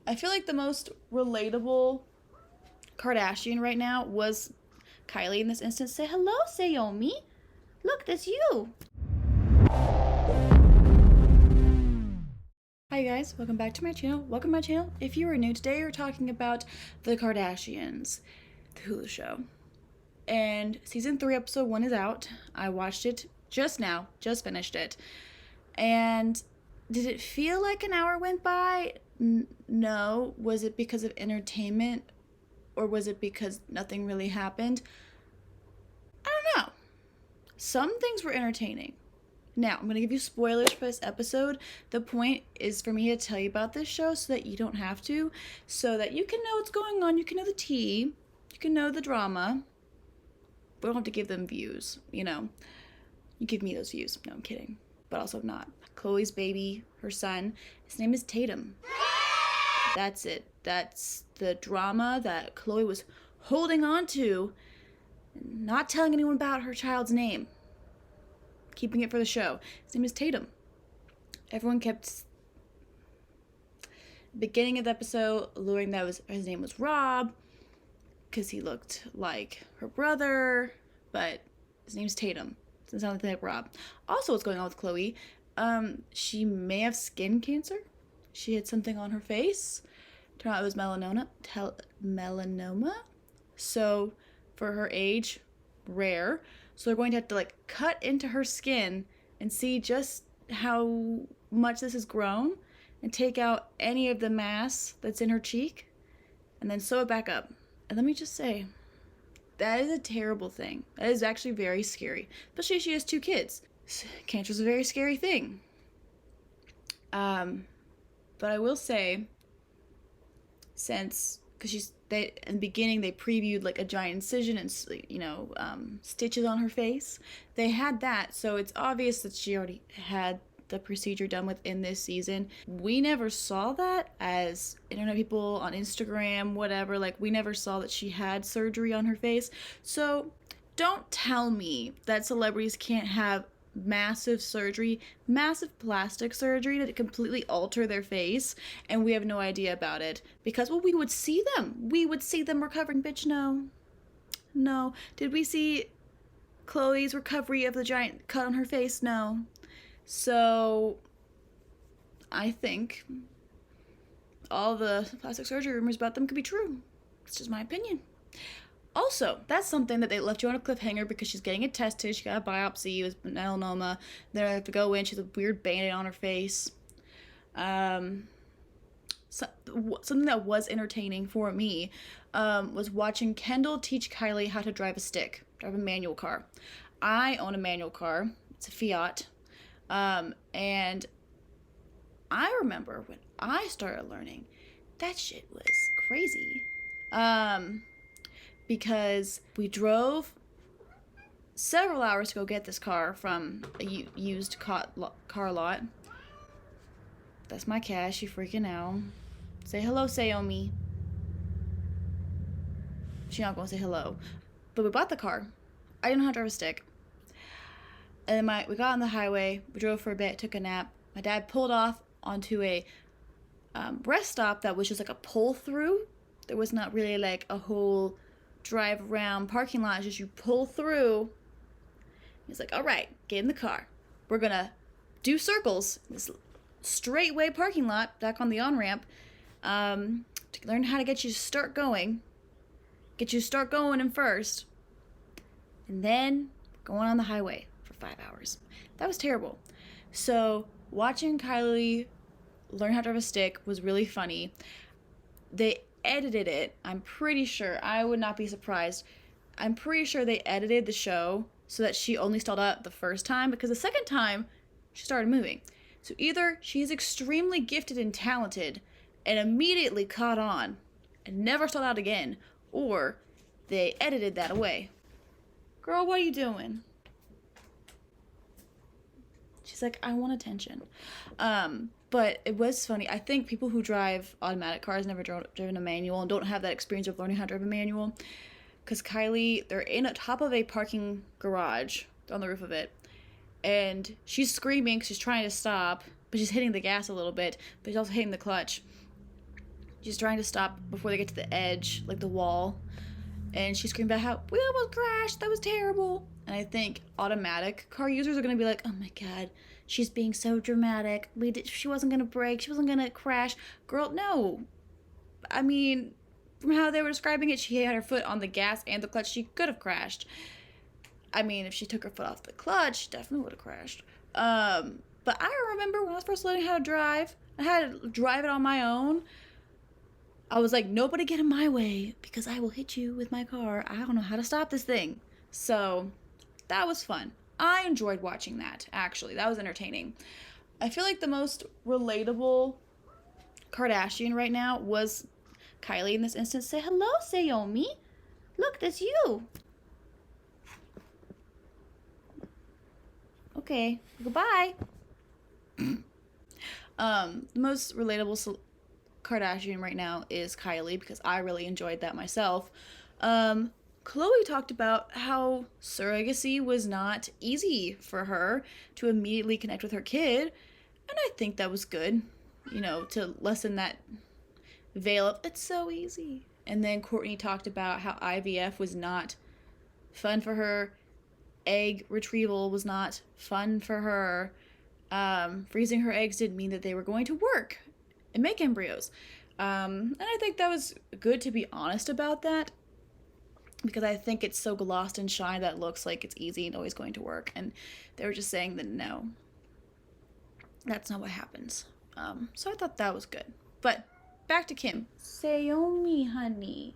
I feel like the most relatable Kardashian right now was Kylie in this instance. Say hello, Sayomi. Look, that's you. Hi guys, welcome back to my channel. Welcome to my channel. If you are new, today we're talking about the Kardashians, the Hulu show. And season 3, episode 1 is out. I watched it just now, just finished it. And did it feel like an hour went by? No. Was it because of entertainment? Or was it because nothing really happened? I don't know. Some things were entertaining. Now, I'm going to give you spoilers for this episode. The point is for me to tell you about this show so that you don't have to, so that you can know what's going on, you can know the tea, you can know the drama. We don't have to give them views, you know. You give me those views. No, I'm kidding. But also not. Khloe's baby, her son, his name is Tatum. That's it. That's the drama that Khloe was holding on to, not telling anyone about her child's name. Keeping it for the show. His name is Tatum. Everyone kept, beginning of the episode, alluring that his name was Rob, because he looked like her brother, but his name's Tatum. Doesn't sound like Rob. Also, what's going on with Khloe? She may have skin cancer. She had something on her face. Turned out it was melanoma. So, for her age, rare. So they're going to have to cut into her skin and see just how much this has grown and take out any of the mass that's in her cheek and then sew it back up. And let me just say, that is a terrible thing. That is actually very scary. Especially if she has 2 kids. Cancer is a very scary thing. But I will say, because in the beginning they previewed a giant incision and stitches on her face. They had that, so it's obvious that she already had the procedure done within this season. We never saw that as internet people on Instagram, whatever. We never saw that she had surgery on her face. So don't tell me that celebrities can't have massive surgery, massive plastic surgery to completely alter their face, and we have no idea about it because, well, we would see them recovering. Bitch, no. Did we see Khloe's recovery of the giant cut on her face? No. So I think all the plastic surgery rumors about them could be true. It's just my opinion. Also, that's something that they left you on a cliffhanger because she's getting it tested. She got a biopsy. It was melanoma. Then I have to go in. She has a weird band-aid on her face. Something that was entertaining for me was watching Kendall teach Kylie how to drive a manual car. I own a manual car. It's a Fiat. And I remember when I started learning, that shit was crazy. Because we drove several hours to go get this car from a used car lot. That's my cat. She freaking out. Say hello, Sayomi. She's not going to say hello. But we bought the car. I didn't know how to drive a stick. And then we got on the highway. We drove for a bit, took a nap. My dad pulled off onto a rest stop that was just a pull through. There was not really a whole drive around parking lot. It's just you pull through. He's like, all right, get in the car. We're gonna do circles in this straightway parking lot back on the on-ramp to learn how to get you to start going in first, and then going on the highway for 5 hours. That was terrible. So watching Kylie learn how to drive a stick was really funny. They edited it, I'm pretty sure. I would not be surprised. I'm pretty sure they edited the show so that she only stalled out the first time, because the second time she started moving. So either she's extremely gifted and talented and immediately caught on and never stalled out again, or they edited that away. Girl, what are you doing? She's like, I want attention. But it was funny. I think people who drive automatic cars, never driven a manual, and don't have that experience of learning how to drive a manual. Because Kylie, they're in the top of a parking garage, on the roof of it, and she's screaming because she's trying to stop, but she's hitting the gas a little bit, but she's also hitting the clutch. She's trying to stop before they get to the edge, like the wall. And she screamed about how we almost crashed. That was terrible. And I think automatic car users are going to be like, oh my God, she's being so dramatic. She wasn't going to brake. She wasn't going to crash. Girl, no. I mean, from how they were describing it, she had her foot on the gas and the clutch. She could have crashed. I mean, if she took her foot off the clutch, she definitely would have crashed. But I remember when I was first learning how to drive, I had to drive it on my own. I was like, nobody get in my way because I will hit you with my car. I don't know how to stop this thing. So that was fun. I enjoyed watching that, actually. That was entertaining. I feel like the most relatable Kardashian right now was Kylie in this instance. Say hello, Sayomi. Look, that's you. Okay, goodbye. The most relatable Kardashian right now is Kylie because I really enjoyed that myself. Khloe talked about how surrogacy was not easy for her to immediately connect with her kid, and I think that was good, to lessen that veil of it's so easy. And then Kourtney talked about how IVF was not fun for her, egg retrieval was not fun for her. Freezing her eggs didn't mean that they were going to work and make embryos. And I think that was good to be honest about that, because I think it's so glossed and shine that it looks like it's easy and always going to work. And they were just saying that no, that's not what happens. So I thought that was good. But back to Kim. Sayomi, honey.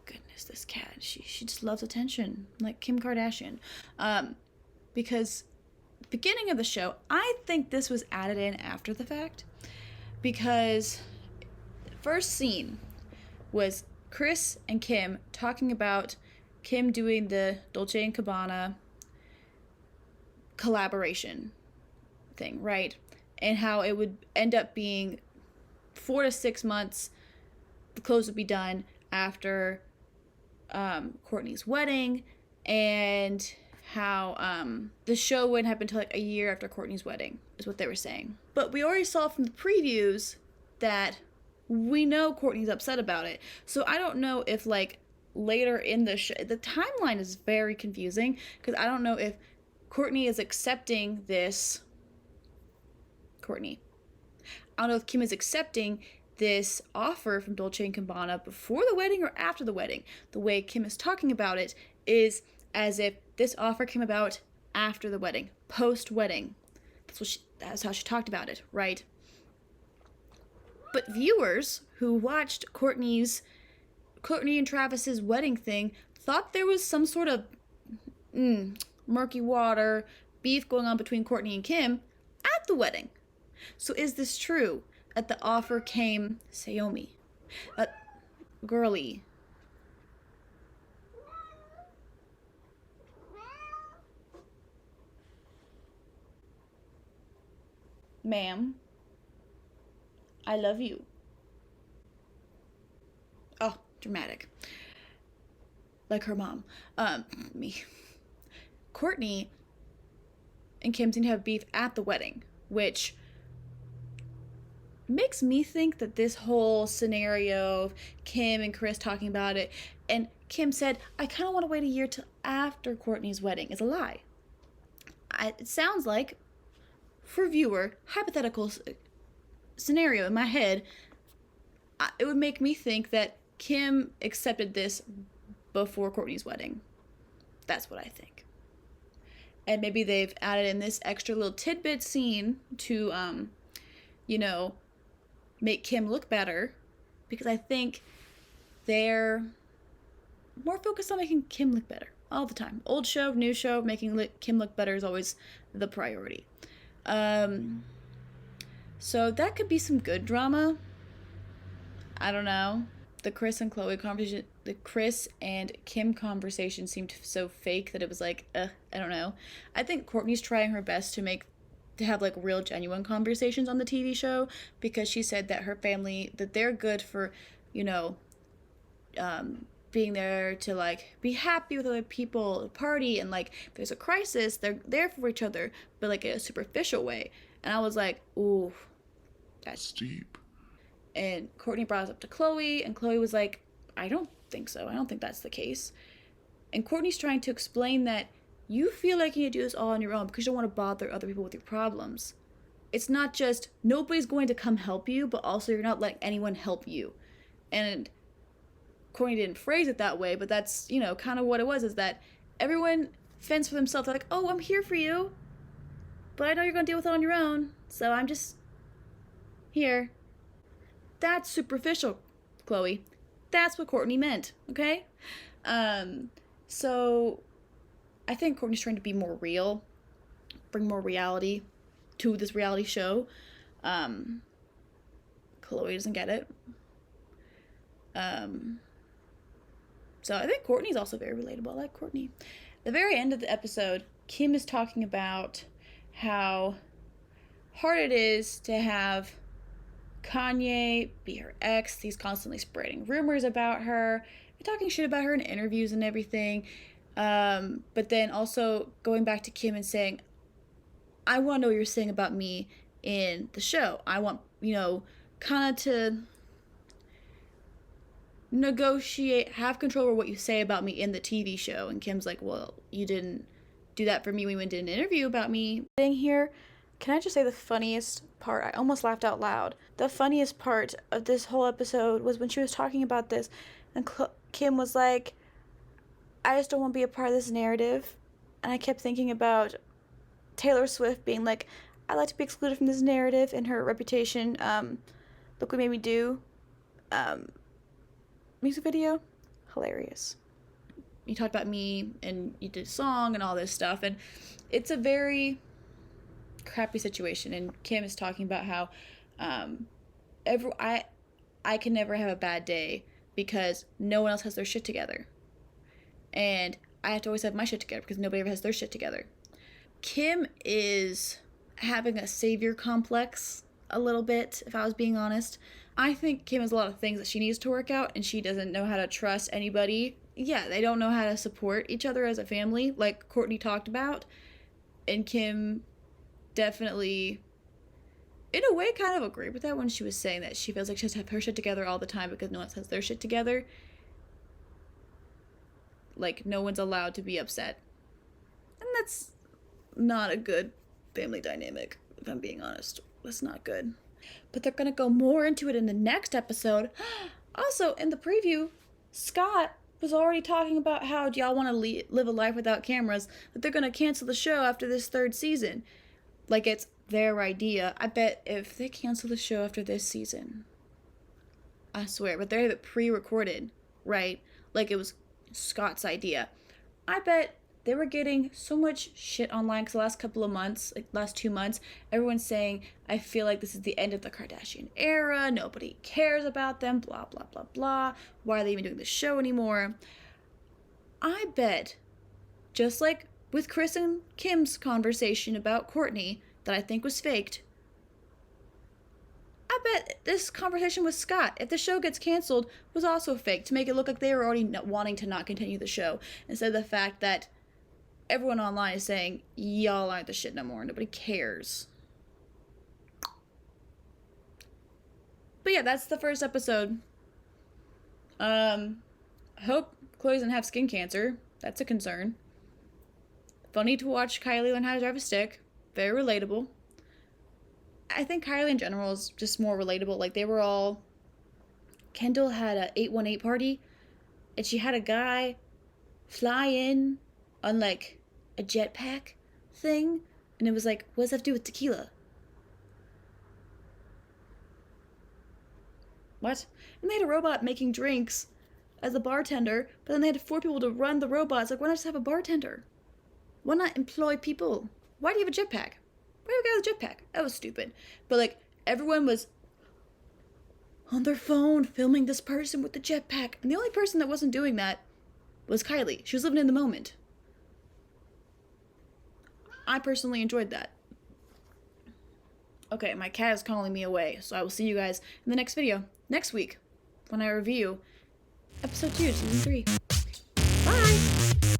Goodness, this cat. She just loves attention, like Kim Kardashian. Because beginning of the show, I think this was added in after the fact, because the first scene was Kris and Kim talking about Kim doing the Dolce & Gabbana collaboration thing, right? And how it would end up being 4 to 6 months, the clothes would be done after Kourtney's wedding, and how the show wouldn't happen until like a year after Kourtney's wedding, is what they were saying. But we already saw from the previews that we know Kourtney's upset about it. So I don't know if like later in the show, the timeline is very confusing, because I don't know if Kourtney is accepting this. I don't know if Kim is accepting this offer from Dolce & Gabbana before the wedding or after the wedding. The way Kim is talking about it is as if this offer came about after the wedding, post-wedding. That's how she talked about it, right? But viewers who watched Kourtney and Travis's wedding thing thought there was some sort of murky water, beef going on between Kourtney and Kim at the wedding. So is this true that the offer came, Sayomi, girly? Ma'am, I love you. Oh, dramatic. Like her mom. Me. Kourtney and Kim seem to have beef at the wedding, which makes me think that this whole scenario of Kim and Kris talking about it, and Kim said, I kind of want to wait a year till after Kourtney's wedding, is a lie. It sounds like, for viewer, hypothetical scenario in my head, it would make me think that Kim accepted this before Kourtney's wedding. That's what I think. And maybe they've added in this extra little tidbit scene to, make Kim look better, because I think they're more focused on making Kim look better all the time. Old show, new show, making Kim look better is always the priority. So that could be some good drama. I don't know. The Kris and Kim conversation seemed so fake that it was like, I don't know. I think Kourtney's trying her best to have like real genuine conversations on the TV show, because she said that her family, that they're good for, being there to like be happy with other people, party, and like if there's a crisis, they're there for each other, but like in a superficial way. And I was like, ooh, that's deep. And Kourtney brought it up to Khloe, and Khloe was like, I don't think so. I don't think that's the case. And Kourtney's trying to explain that you feel like you need to do this all on your own because you don't want to bother other people with your problems. It's not just nobody's going to come help you, but also you're not letting anyone help you. And Kourtney didn't phrase it that way, but that's, you know, kind of what it was, is that everyone fends for themselves. They're like, oh, I'm here for you, but I know you're going to deal with it on your own, so I'm just here. That's superficial, Khloe. That's what Kourtney meant, okay? So I think Kourtney's trying to be more real, bring more reality to this reality show. Khloe doesn't get it. So I think Kourtney's also very relatable. I like Kourtney. At the very end of the episode, Kim is talking about how hard it is to have Kanye be her ex. He's constantly spreading rumors about her, talking shit about her in interviews and everything. But then also going back to Kim and saying, I want to know what you're saying about me in the show. I want, you know, kind of to negotiate, have control over what you say about me in the TV show. And Kim's like, well, you didn't do that for me when we did an interview about me. Sitting here, can I just say the funniest part? I almost laughed out loud. The funniest part of this whole episode was when she was talking about this, and Kim was like, I just don't want to be a part of this narrative. And I kept thinking about Taylor Swift being like, I'd like to be excluded from this narrative, and her Reputation, Look What Made Me Do, music video. Hilarious. You talked about me, and you did a song and all this stuff, and it's a very crappy situation. And Kim is talking about how I can never have a bad day because no one else has their shit together. And I have to always have my shit together because nobody ever has their shit together. Kim is having a savior complex a little bit, if I was being honest. I think Kim has a lot of things that she needs to work out, and she doesn't know how to trust anybody. Yeah, they don't know how to support each other as a family, like Kourtney talked about. And Kim definitely, in a way, kind of agreed with that when she was saying that she feels like she has to have her shit together all the time because no one else has their shit together. Like, no one's allowed to be upset. And that's not a good family dynamic, if I'm being honest. That's not good. But they're going to go more into it in the next episode. Also, in the preview, Scott was already talking about how, do y'all want to live a life without cameras, that they're going to cancel the show after this 3rd season. Like, it's their idea. I bet if they cancel the show after this season, I swear, but they have it pre-recorded, right? Like, it was Scott's idea. I bet they were getting so much shit online because the last couple of months, like last 2 months, everyone's saying, I feel like this is the end of the Kardashian era, nobody cares about them, blah, blah, blah, blah. Why are they even doing this show anymore? I bet, just like with Kris and Kim's conversation about Kourtney, that I think was faked, I bet this conversation with Scott, if the show gets canceled, was also fake to make it look like they were already wanting to not continue the show, instead of the fact that everyone online is saying, y'all aren't the shit no more, nobody cares. But yeah, that's the first episode. Hope Khloe doesn't have skin cancer. That's a concern. Funny to watch Kylie learn how to drive a stick. Very relatable. I think Kylie in general is just more relatable. Like, they were all... Kendall had a 818 party, and she had a guy fly in on, like, a jetpack thing, and it was like, what does that have to do with tequila? What? And they had a robot making drinks as a bartender, but then they had 4 people to run the robots. Like, why not just have a bartender? Why not employ people? Why do you have a jetpack? Why do you have a guy with a jetpack? That was stupid. But, like, everyone was on their phone filming this person with the jetpack. And the only person that wasn't doing that was Kylie. She was living in the moment. I personally enjoyed that. Okay, my cat is calling me away, so I will see you guys in the next video. Next week, when I review episode 2, season 3. Bye!